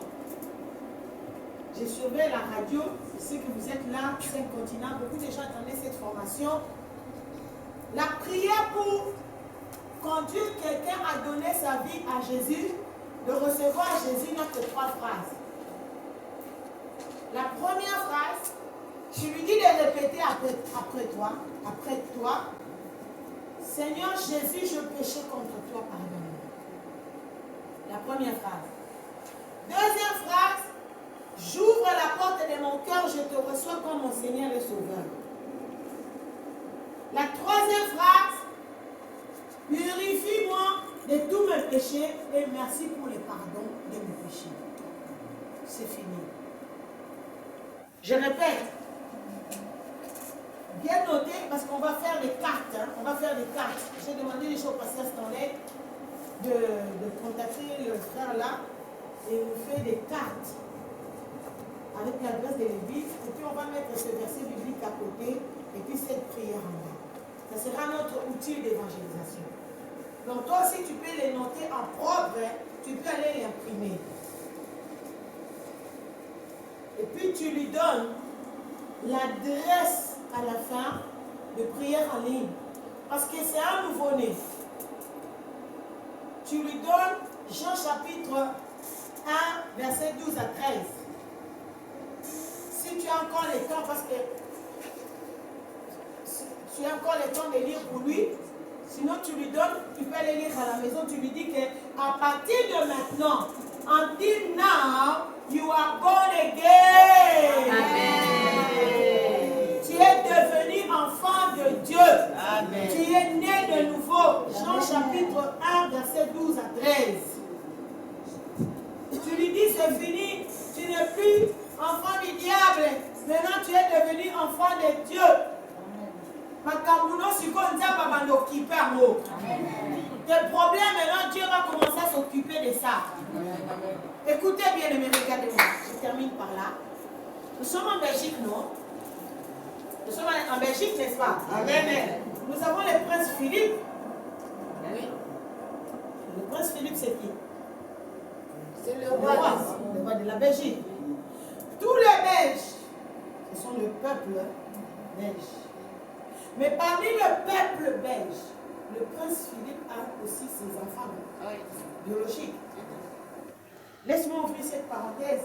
J'ai surveillé la radio, je sais que vous êtes là, 5 continents, beaucoup de gens attendaient cette formation. La prière pour conduire quelqu'un à donner sa vie à Jésus, de recevoir Jésus n'a que 3 phrases. La première phrase, je lui dis de répéter après toi, Seigneur Jésus, je péchais contre toi, pardonne-moi. La première phrase. Deuxième phrase, j'ouvre la porte de mon cœur, je te reçois comme mon Seigneur et Sauveur. La troisième phrase, purifie-moi de tous mes péchés et merci pour le pardon de mes péchés. C'est fini. Je répète. Bien noté parce qu'on va faire des cartes. Hein. On va faire des cartes. J'ai demandé les choses au pasteur Stanley de contacter le frère là et il nous fait des cartes avec l'adresse de l'église. Et puis on va mettre ce verset biblique à côté et puis cette prière en bas. Ça sera notre outil d'évangélisation. Donc toi aussi tu peux les noter en propre, hein. Tu peux aller les imprimer. Et puis tu lui donnes l'adresse à la fin de prière en ligne. Parce que c'est un nouveau-né. Tu lui donnes Jean chapitre 1, verset 12 à 13. Si tu as encore le temps, parce que tu as encore le temps de lire pour lui, sinon tu lui donnes, tu peux aller lire à la maison, tu lui dis qu'à partir de maintenant, until now, you are born again. Amen. Tu es devenu enfant de Dieu. Amen. Tu es né de nouveau. Jean chapitre 1, verset 12 à 13. Tu lui dis c'est fini. Tu n'es plus enfant du diable. Maintenant tu es devenu enfant de Dieu. Tes problèmes, maintenant Dieu va commencer à s'occuper de ça. Écoutez bien, regardez-moi. Je termine par là. Nous sommes en Belgique, non? Nous sommes en Belgique, n'est-ce pas? Amen. Nous avons le prince Philippe. Oui. Le prince Philippe, c'est qui? C'est le roi de la Belgique. Tous les Belges, ce sont le peuple belge. Mais parmi le peuple belge, le prince Philippe a aussi femme biologique. Laisse-moi ouvrir cette parenthèse.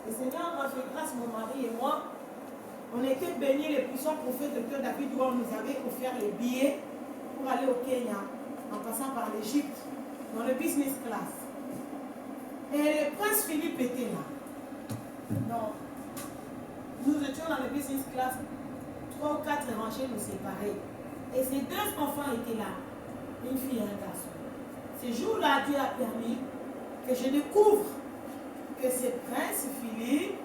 Le Seigneur m'a fait grâce, mon mari et moi. On était bénis, les puissants prophètes de Cœur David, où on nous avait offert les billets pour aller au Kenya, en passant par l'Égypte, dans le business class. Et le prince Philippe était là. Donc, nous étions dans le business class, 3 ou 4 rangées nous séparaient. Et ces 2 enfants étaient là, une fille et un garçon. Ce jour-là, Dieu a permis que je découvre que ce prince Philippe,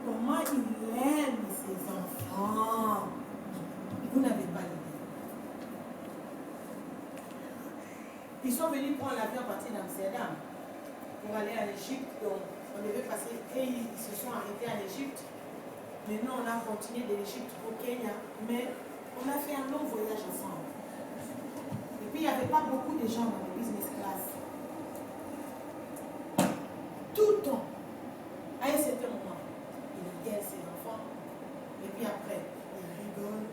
comment il aime ses enfants. Vous n'avez pas l'idée. Ils sont venus prendre l'avion à partir d'Amsterdam pour aller à l'Égypte. Donc, on devait passer, et ils se sont arrêtés à l'Égypte. Maintenant, on a continué de l'Égypte au Kenya, mais on a fait un long voyage ensemble. Et puis, il n'y avait pas beaucoup de gens dans le business class. Tout le temps, à un certain moment, il regarde ses enfants, et puis après, il rigole.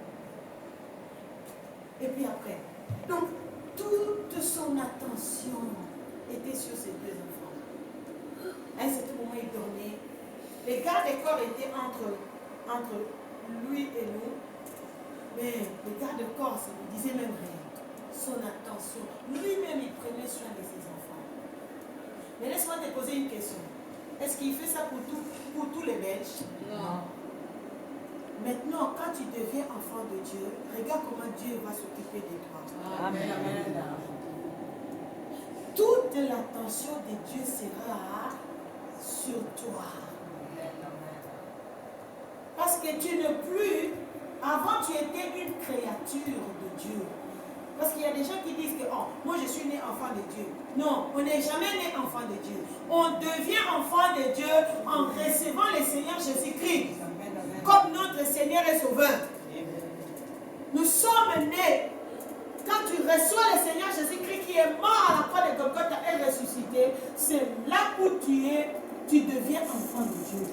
Et puis après, donc, toute son attention était sur ses 2 enfants. À un certain moment, il dormait. Les gardes des corps étaient entre lui et nous, mais les gardes de corps, ça ne disait même rien. Son attention, lui-même, il prenait soin de ses enfants. Mais laisse-moi te poser une question. Est-ce qu'il fait ça pour tous les Belges? Non. Maintenant, quand tu deviens enfant de Dieu, regarde comment Dieu va s'occuper de toi. Amen. Amen. Toute l'attention de Dieu sera sur toi. Parce que tu n'es plus, avant tu étais une créature de Dieu. Parce qu'il y a des gens qui disent que oh, moi je suis né enfant de Dieu. Non, on n'est jamais né enfant de Dieu. On devient enfant de Dieu en recevant le Seigneur Jésus-Christ comme notre Seigneur et Sauveur. Nous sommes nés. Quand tu reçois le Seigneur Jésus-Christ qui est mort à la croix de Golgotha et ressuscité, c'est là où tu deviens enfant de Dieu.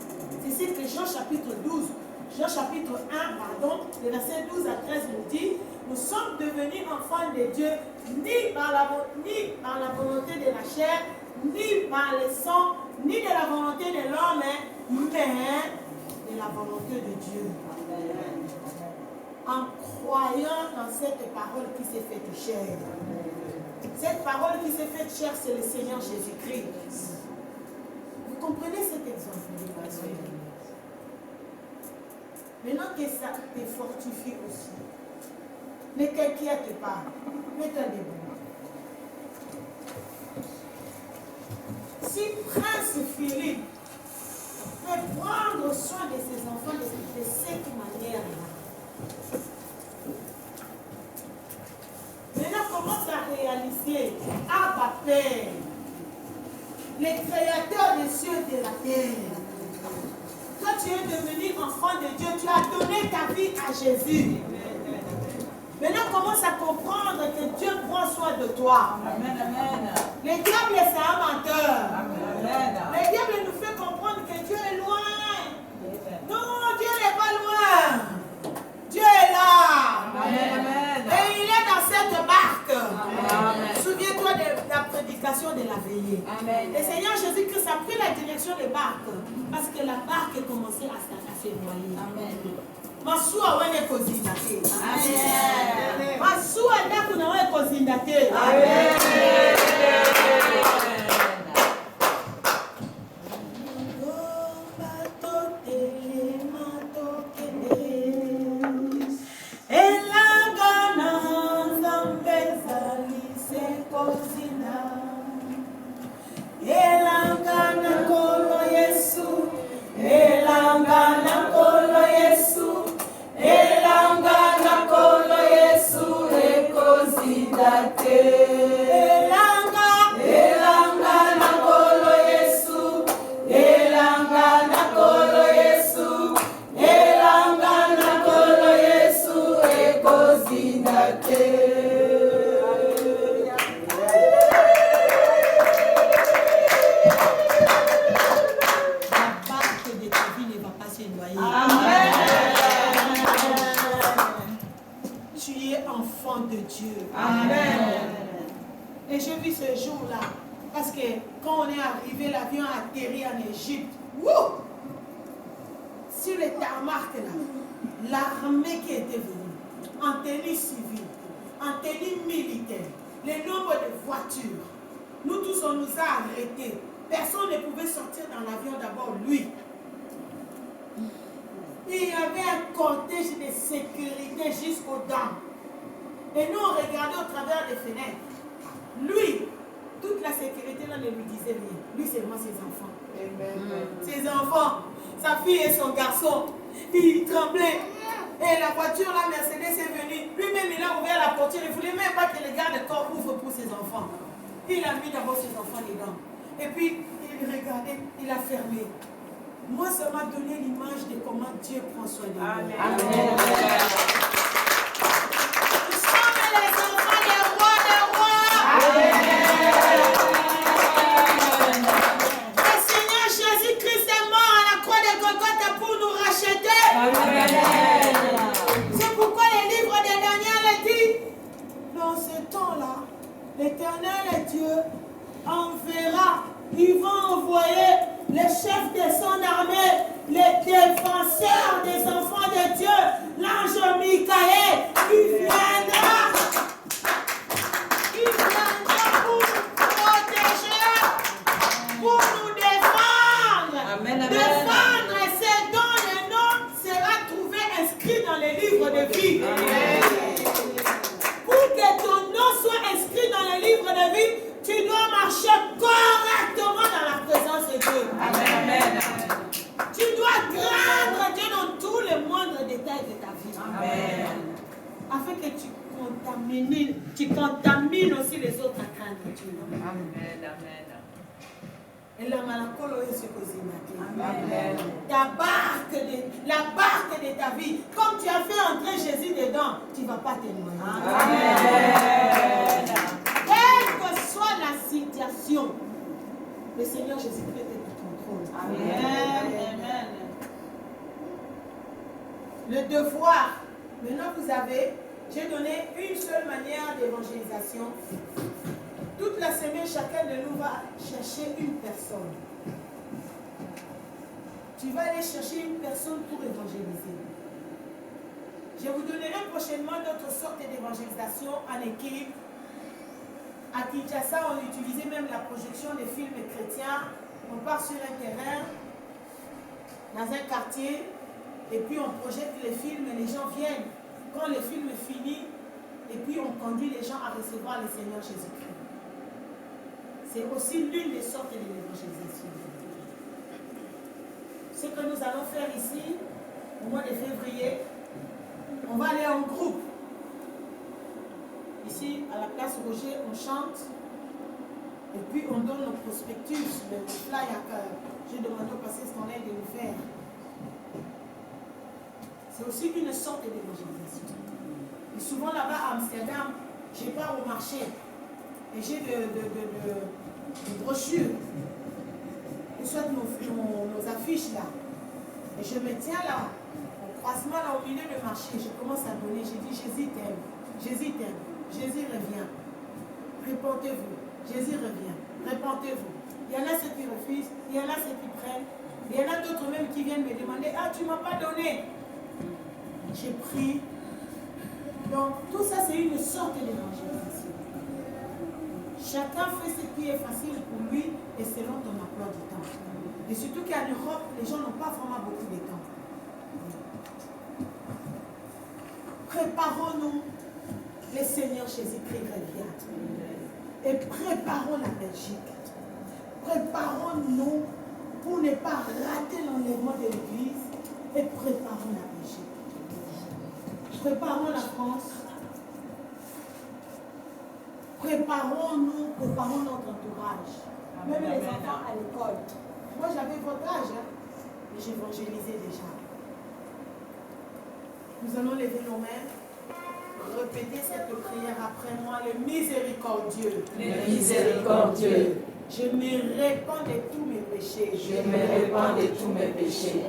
C'est ici que Jean chapitre 12, Jean chapitre 1, pardon, le verset 12 à 13 nous dit, nous sommes devenus enfants de Dieu, ni par la volonté de la chair, ni par le sang, ni de la volonté de l'homme, mais de la volonté de Dieu. En croyant dans cette parole qui s'est faite chair. Cette parole qui s'est faite chair, c'est le Seigneur Jésus-Christ. Vous comprenez cet exemple? Maintenant que ça te fortifie aussi, ne t'inquiète pas, mets-toi debout. Si Prince Philippe peut prendre soin de ses enfants de cette manière-là, maintenant commence à réaliser, Abba Père, le créateur des cieux et de la terre. Quand tu es devenu enfant de Dieu, tu as donné ta vie à Jésus. Maintenant, commence à comprendre que Dieu prend soin de toi. Amen, amen. Le diable, c'est un menteur. Amen. Le diable nous fait comprendre que Dieu est loin. Non, Dieu n'est pas loin. Dieu est là. Amen. Et il est dans cette barque. Amen. Souviens-toi de la prédication de la veillée. Amen. Le Seigneur Jésus-Christ a pris la direction des barques parce que la barque commençait à se noyer. Amen. Masuwa wene kozindate. Amen. Masuwa ndaku na wene kozindate. Amen. Elanga na kolo Yesu ekozindate. Et je vis ce jour-là. Parce que quand on est arrivé, l'avion a atterri en Égypte. Wouh! Sur les tarmacs là, l'armée qui était venue, en tenue civile, en tenue militaire, le nombre de voitures. Nous tous, on nous a arrêtés. Personne ne pouvait sortir dans l'avion, d'abord lui. Il y avait un cortège de sécurité jusqu'aux dents. Et nous, on regardait au travers des fenêtres. Lui, toute la sécurité là ne lui disait rien. Lui, c'est moi, ses enfants. Ses enfants, sa fille et son garçon, il tremblait. Et la voiture là, Mercedes est venue. Lui-même, il a ouvert la portière. Il ne voulait même pas que le garde-corps ouvre pour ses enfants. Il a mis d'abord ses enfants dedans. Et puis, il regardait, il a fermé. Moi, ça m'a donné l'image de comment Dieu prend soin de nous. Amen. Amen. Nous sommes les enfants des rois des rois. Amen. Le Seigneur Jésus-Christ est mort à la croix de Golgotha pour nous racheter. Amen. C'est pourquoi le livre de Daniel dit, dans ce temps-là, l'Éternel Dieu enverra, il va envoyer les chefs de son armée, les défenseurs des enfants de Dieu, l'ange Michael, il viendra pour nous protéger, pour nous défendre. Amen, amen. Défendre, c'est dont le nom sera trouvé inscrit dans le livre de vie. Amen. Pour que ton nom soit inscrit dans le livre de vie, tu dois marcher correctement dans la présence de Dieu. Amen, amen. Tu dois craindre Dieu dans tous les moindres détails de ta vie. Amen. Afin que tu contamines aussi les autres à craindre Dieu. Amen, amen. Et la malacolo est ce que c'est. Amen. La barque de ta vie, comme tu as fait entrer Jésus dedans, tu ne vas pas te noyer. Amen. Quelle que soit la situation, le Seigneur Jésus-Christ est au contrôle. Amen. Amen. Le devoir. Maintenant, j'ai donné une seule manière d'évangélisation. Toute la semaine, chacun de nous va chercher une personne. Tu vas aller chercher une personne pour évangéliser. Je vous donnerai prochainement d'autres sortes d'évangélisation en équipe. À Kinshasa, on utilisait même la projection des films chrétiens. On part sur un terrain, dans un quartier, et puis on projette les films et les gens viennent. Quand le film est fini, et puis on conduit les gens à recevoir le Seigneur Jésus-Christ. C'est aussi l'une des sortes de l'évangélisation. Ce que nous allons faire ici, au mois de février, on va aller en groupe. Ici, à la place Roger, on chante. Et puis, on donne nos prospectus, le flyer que j'ai demandé au pasteur Stanley de nous faire. C'est aussi une sorte d'évangélisation. Et souvent, là-bas, à Amsterdam, je pars au marché. Et j'ai de brochures. Et soit nos affiches là. Et je me tiens là, au croisement là, au milieu du marché. Je commence à donner. Je dis, Jésus t'aime. Jésus t'aime. Jésus revient. Répondez-vous. Jésus revient. Répondez-vous. Il y en a ceux qui refusent. Il y en a ceux qui prennent. Il y en a d'autres même qui viennent me demander, ah, tu ne m'as pas donné. J'ai pris. Donc, tout ça, c'est une sorte d'évangélisation. Chacun fait ce qui est facile pour lui et selon ton emploi du temps. Et surtout qu'en Europe, les gens n'ont pas vraiment beaucoup de temps. Préparons-nous. Le Seigneur Jésus-Christ revient. Et préparons la Belgique. Préparons-nous pour ne pas rater l'enlèvement de l'Église. Et préparons la Belgique. Préparons la France. Préparons-nous, préparons notre entourage. Même les enfants à l'école. Moi, j'avais votre âge, hein, mais j'évangélisais déjà. Nous allons lever nos mains. Répétez cette prière après moi. Le miséricordieux. Le miséricordieux. Je me répands de tous mes péchés. Je me répands de tous mes péchés.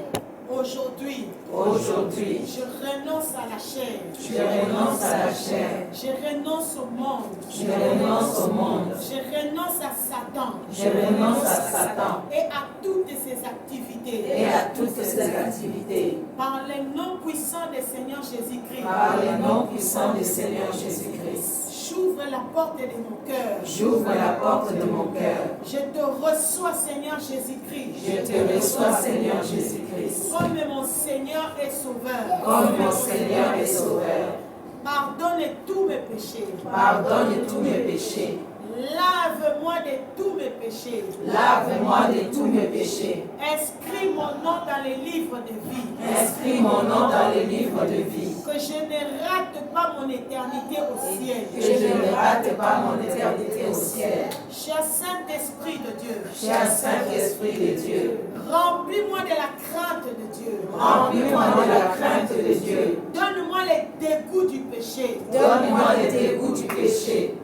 Aujourd'hui, Aujourd'hui, je renonce à la chair. je renonce à la chair. Je renonce au monde. Je renonce au monde. Je renonce à Satan. Je renonce à Satan Et à toutes ses activités. et à toutes ses activités. Par le nom puissant du Seigneur Jésus-Christ. Par le nom puissant du Seigneur Jésus-Christ. J'ouvre la porte de mon cœur. J'ouvre la porte de mon cœur. Je te reçois, Seigneur Jésus-Christ. Je te reçois, Seigneur Jésus-Christ, Comme mon Seigneur et Sauveur. comme mon Seigneur et Sauveur. Pardonne tous mes péchés. Pardonne tous mes péchés. Lave-moi de tous mes péchés. Lave-moi de tous mes péchés. Inscris mon nom dans les livres de vie. Inscris mon nom dans le livre de vie. Que je ne rate pas mon éternité au ciel. Que je ne rate pas mon éternité au ciel. Cher Saint-Esprit de Dieu. Cher Saint-Esprit de Dieu, Remplis-moi de la crainte de Dieu. remplis-moi de la crainte de Dieu. Donne-moi les dégoûts du péché. Donne-moi le dégoût du péché.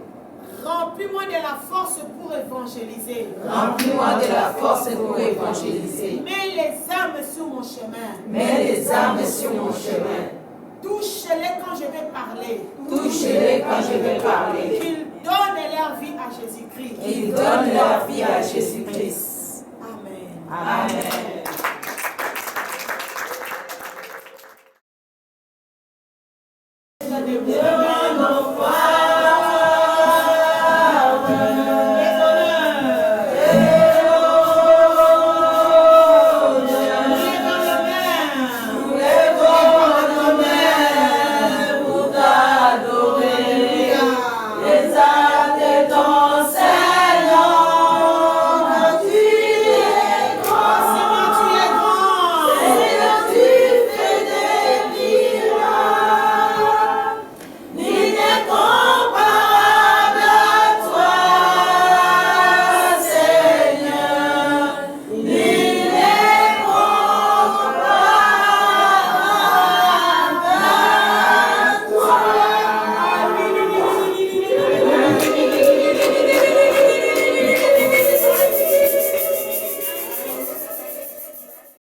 Remplis-moi de la force pour évangéliser. Remplis-moi de la force pour évangéliser. Mets les âmes sur mon chemin. Mets les âmes sur mon chemin. Touche-les quand je vais parler. Touche-les quand je vais parler. Qu'ils donnent leur vie à Jésus-Christ. Qu'ils donnent leur vie à Jésus-Christ. Amen. Amen.